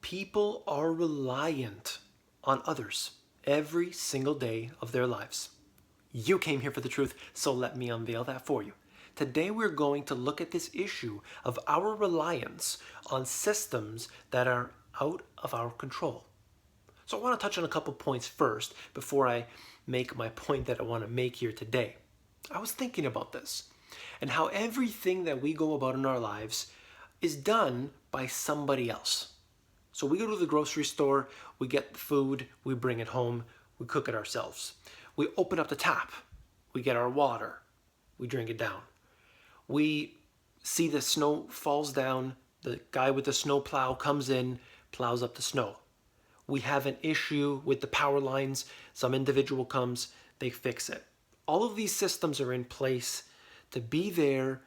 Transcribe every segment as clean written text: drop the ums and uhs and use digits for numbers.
People are reliant on others every single day of their lives. You came here for the truth, so let me unveil that for you. Today we're going to look at this issue of our reliance on systems that are out of our control. So I want to touch on a couple points first before I make my point that I want to make here today. I was thinking about this and how everything that we go about in our lives is done by somebody else. So we go to the grocery store, we get the food, we bring it home, we cook it ourselves. We open up the tap, we get our water, we drink it down. We see the snow falls down, the guy with the snow plow comes in, plows up the snow. We have an issue with the power lines, some individual comes, they fix it. All of these systems are in place to be there.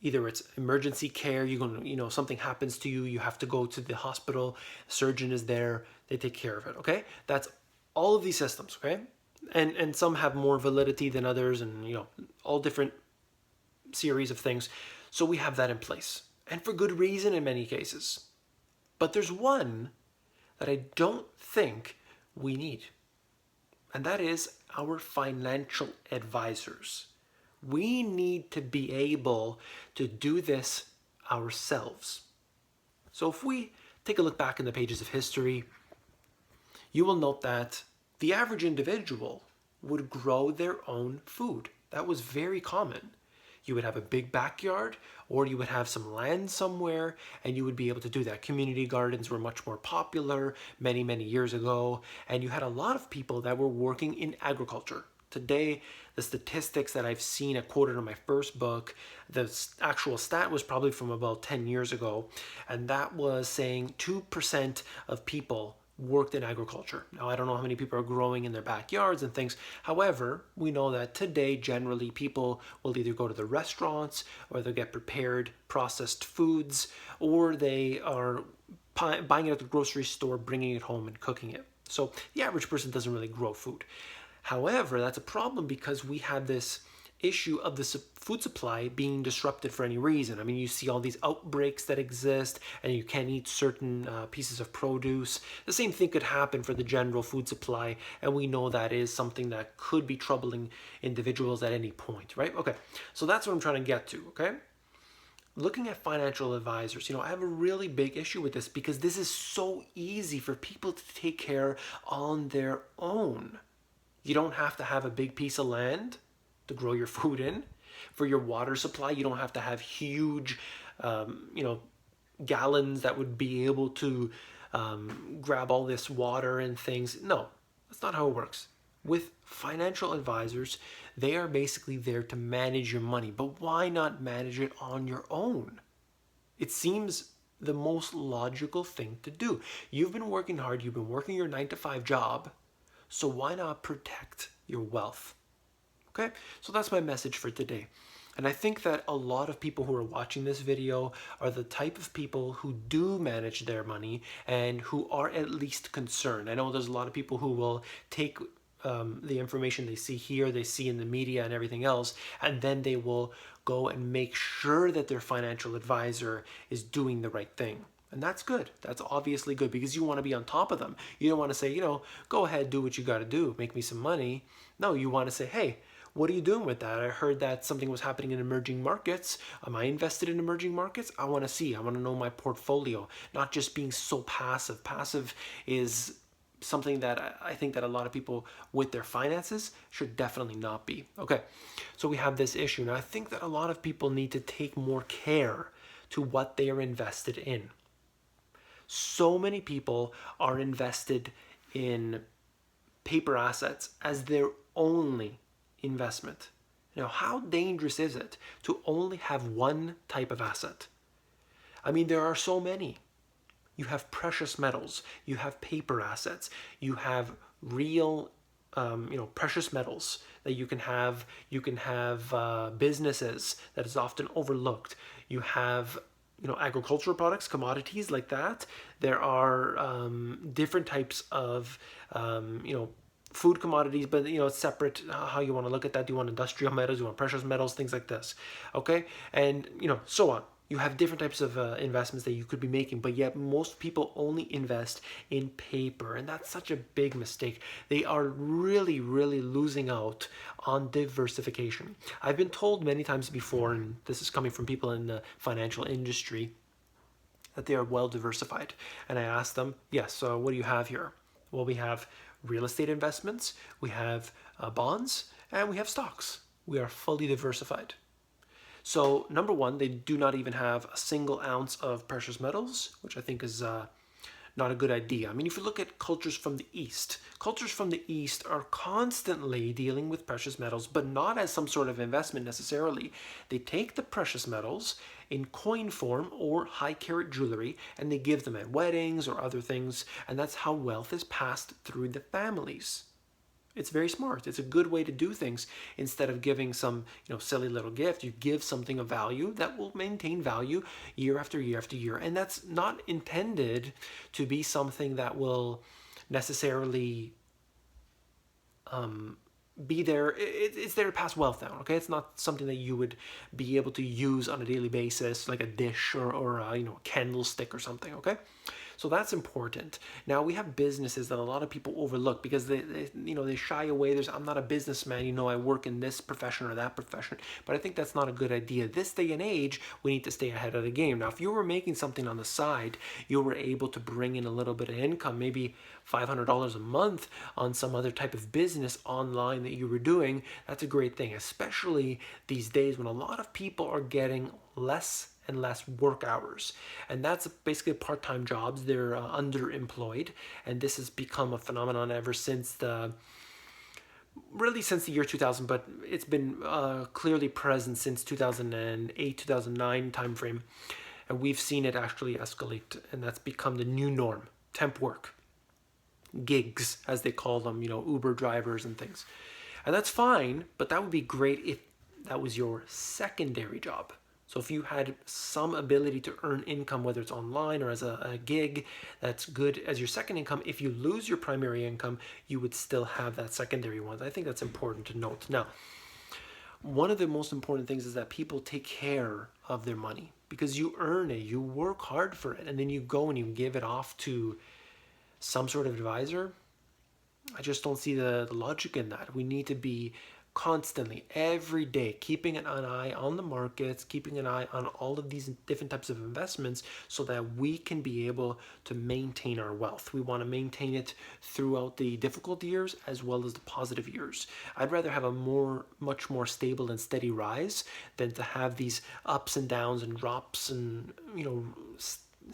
Either it's emergency care, something happens to you, you have to go to the hospital, surgeon is there, they take care of it, okay? That's all of these systems, okay? And some have more validity than others and, all different series of things. So we have that in place. And for good reason in many cases. But there's one that I don't think we need. And that is our financial advisors. We need to be able to do this ourselves. So if we take a look back in the pages of history, you will note that the average individual would grow their own food. That was very common. You would have a big backyard, or you would have some land somewhere, and you would be able to do that. Community gardens were much more popular many, many years ago, and you had a lot of people that were working in agriculture. Today, the statistics that I've seen, I quoted in my first book, the actual stat was probably from about 10 years ago, and that was saying 2% of people worked in agriculture. Now, I don't know how many people are growing in their backyards and things. However, we know that today, generally, people will either go to the restaurants or they'll get prepared processed foods, or they are buying it at the grocery store, bringing it home and cooking it. So the average person doesn't really grow food. However, that's a problem because we have this issue of the food supply being disrupted for any reason. I mean, you see all these outbreaks that exist and you can't eat certain pieces of produce. The same thing could happen for the general food supply, and we know that is something that could be troubling individuals at any point, right? Okay, so that's what I'm trying to get to, okay? Looking at financial advisors, I have a really big issue with this because this is so easy for people to take care on their own. You don't have to have a big piece of land to grow your food in. For your water supply, you don't have to have huge, gallons that would be able to grab all this water and things. No, that's not how it works. With financial advisors, they are basically there to manage your money. But why not manage it on your own? It seems the most logical thing to do. You've been working hard. You've been working your 9-to-5 job. So why not protect your wealth? Okay, so that's my message for today. And I think that a lot of people who are watching this video are the type of people who do manage their money and who are at least concerned. I know there's a lot of people who will take the information they see here, they see in the media and everything else, and then they will go and make sure that their financial advisor is doing the right thing. And that's good. That's obviously good because you want to be on top of them. You don't want to say, go ahead, do what you got to do, make me some money. No, you want to say, hey, what are you doing with that? I heard that something was happening in emerging markets. Am I invested in emerging markets? I want to see. I want to know my portfolio, not just being so passive. Passive is something that I think that a lot of people with their finances should definitely not be. Okay, so we have this issue. Now, I think that a lot of people need to take more care to what they are invested in. So many people are invested in paper assets as their only investment. Now, how dangerous is it to only have one type of asset? I mean, there are so many. You have precious metals, you have paper assets, you have real precious metals that you can have. You can have businesses that is often overlooked. You have agricultural products, commodities like that. There are different types of food commodities, but it's separate how you want to look at that. Do you want industrial metals? Do you want precious metals? Things like this, okay? And so on. You have different types of investments that you could be making, but yet most people only invest in paper, and that's such a big mistake. They are really, really losing out on diversification. I've been told many times before, and this is coming from people in the financial industry, that they are well diversified. And I asked them, yes, so what do you have here? Well, we have real estate investments, we have bonds, and we have stocks. We are fully diversified. So number one, they do not even have a single ounce of precious metals, which I think is not a good idea. I mean, if you look at cultures from the East are constantly dealing with precious metals, but not as some sort of investment necessarily. They take the precious metals in coin form or high carat jewelry and they give them at weddings or other things, and that's how wealth is passed through the families. It's very smart. It's a good way to do things. Instead of giving some, silly little gift, you give something of value that will maintain value year after year after year. And that's not intended to be something that will necessarily be there. It's there to pass wealth down. Okay, it's not something that you would be able to use on a daily basis, like a dish or a candlestick or something. Okay, so that's important. Now we have businesses that a lot of people overlook because they shy away. I'm not a businessman. I work in this profession or that profession. But I think that's not a good idea. This day and age, we need to stay ahead of the game. Now, if you were making something on the side, you were able to bring in a little bit of income, maybe $500 a month on some other type of business online that you were doing. That's a great thing, especially these days when a lot of people are getting less and less work hours, and that's basically part-time jobs. They're underemployed, and this has become a phenomenon ever since the year 2000, but it's been clearly present since 2008 2009 timeframe, and we've seen it actually escalate, and that's become the new norm. Temp work, gigs as they call them, Uber drivers and things, and that's fine, but that would be great if that was your secondary job. So if you had some ability to earn income, whether it's online or as a gig, that's good as your second income. If you lose your primary income, you would still have that secondary one. I think that's important to note. Now, one of the most important things is that people take care of their money because you earn it, you work hard for it, and then you go and you give it off to some sort of advisor. I just don't see the logic in that. We need to be constantly, every day, keeping an eye on the markets, keeping an eye on all of these different types of investments so that we can be able to maintain our wealth. We want to maintain it throughout the difficult years as well as the positive years. I'd rather have a much more stable and steady rise than to have these ups and downs and drops and,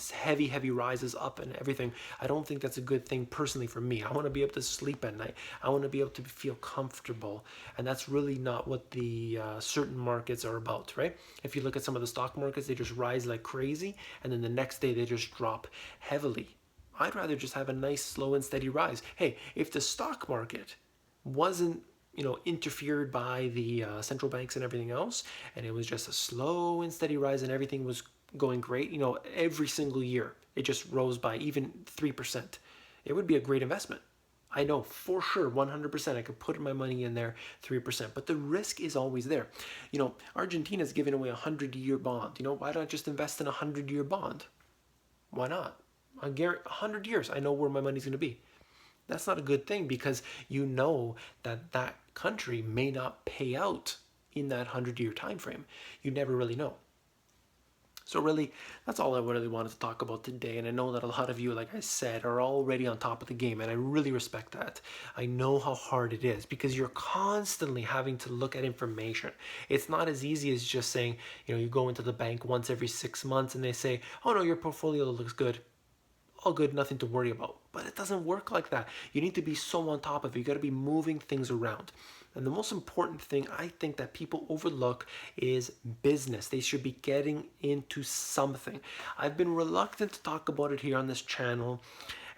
heavy rises up and everything. I don't think that's a good thing personally for me. I want to be able to sleep at night. I want to be able to feel comfortable, and that's really not what the certain markets are about, right? If you look at some of the stock markets, they just rise like crazy and then the next day they just drop heavily. I'd rather just have a nice slow and steady rise. Hey, if the stock market wasn't interfered by the central banks and everything else, and it was just a slow and steady rise and everything was going great, every single year it just rose by even 3%, it would be a great investment. I know for sure 100% I could put my money in there 3%, but the risk is always there. Argentina's giving away a 100-year bond. Why don't I just invest in a 100-year bond? Why not? I guarantee 100 years I know where my money's going to be. That's not a good thing because that country may not pay out in that 100-year time frame. You never really know. So really, that's all I really wanted to talk about today. And I know that a lot of you, like I said, are already on top of the game. And I really respect that. I know how hard it is because you're constantly having to look at information. It's not as easy as just saying, you go into the bank once every 6 months and they say, oh no, your portfolio looks good. All good, nothing to worry about. But it doesn't work like that. You need to be so on top of it. You got to be moving things around. And the most important thing I think that people overlook is business. They should be getting into something. I've been reluctant to talk about it here on this channel,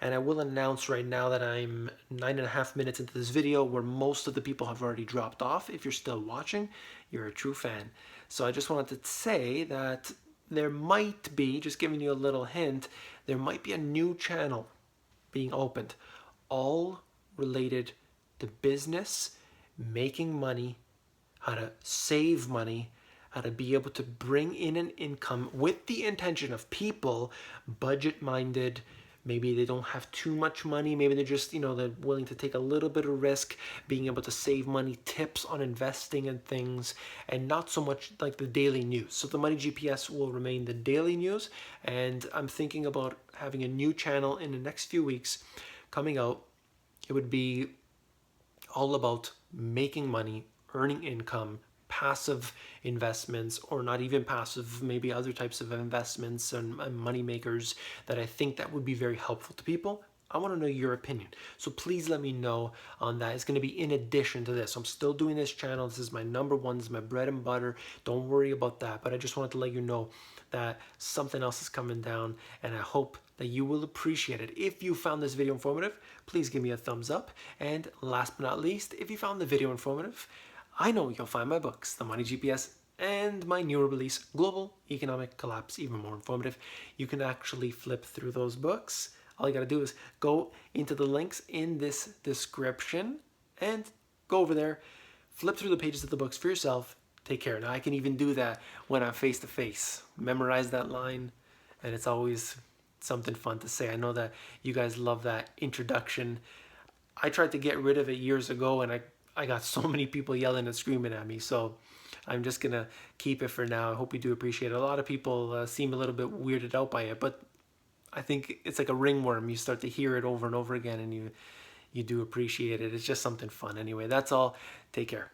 and I will announce right now that I'm 9.5 minutes into this video where most of the people have already dropped off. If you're still watching, you're a true fan. So I just wanted to say that there might be, just giving you a little hint, there might be a new channel being opened, all related to business, making money, how to save money, how to be able to bring in an income with the intention of people budget minded. Maybe they don't have too much money. Maybe they're just, they're willing to take a little bit of risk, being able to save money, tips on investing and things, and not so much like the daily news. So the Money GPS will remain the daily news. And I'm thinking about having a new channel in the next few weeks coming out. It would be all about making money, earning income, passive investments, or not even passive, maybe other types of investments and money makers that I think that would be very helpful to people. I want to know your opinion. So please let me know on that. It's going to be in addition to this. I'm still doing this channel. This is my number one. This is my bread and butter. Don't worry about that. But I just wanted to let you know that something else is coming down, and I hope that you will appreciate it. If you found this video informative, please give me a thumbs up. And last but not least, if you found the video informative, I know you'll find my books, The Money GPS and my newer release, Global Economic Collapse, even more informative. You can actually flip through those books. All you gotta do is go into the links in this description and go over there, flip through the pages of the books for yourself. Take care. Now I can even do that when I'm face to face. Memorize that line, and it's always something fun to say. I know that you guys love that introduction. I tried to get rid of it years ago, and I got so many people yelling and screaming at me, so I'm just gonna keep it for now. I hope you do appreciate it. A lot of people seem a little bit weirded out by it, but I think it's like a ringworm. You start to hear it over and over again, and you do appreciate it. It's just something fun. Anyway, that's all. Take care.